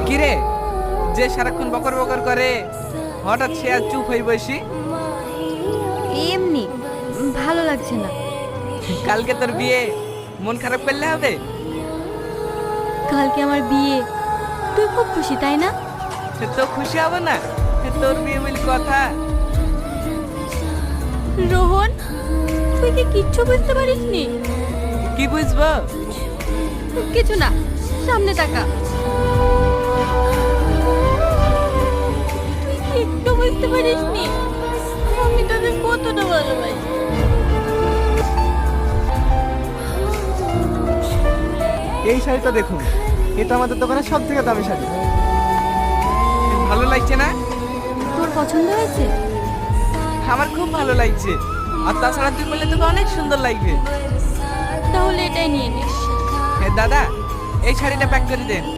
কিরে, যে সারাক্ষণ বকর বকর করে হঠাৎ সে আর চুপ হয়ে বসি? এমনি ভালো লাগছে না। কালকে তোর বিয়ে, মন খারাপ করলে হবে? কালকে আমার বিয়ে, তুই খুব খুশি তাই না? তো খুশি হব না? তোর বিয়ে বলে কথা। রোহন, তুই কি কিচ্ছু বুঝতে পারিসনি? কি বুঝবো? কিছু না, সামনে তাকা। তুই কি একটু বুঝতে পারিসনি আমি তোকে কতটা ভালোবাসি? এই শাড়িটা দেখুন, এটা আমাদের দোকানের সব থেকে দামি শাড়ি। ভালো লাগছে না? তোর পছন্দ হয়েছে? আমার খুব ভালো লাগছে। আর তাছাড়া তুই বললে তোকে অনেক সুন্দর লাগবে। তাহলে এটাই নিয়ে নিস। দাদা, এই শাড়িটা প্যাক করে দেন।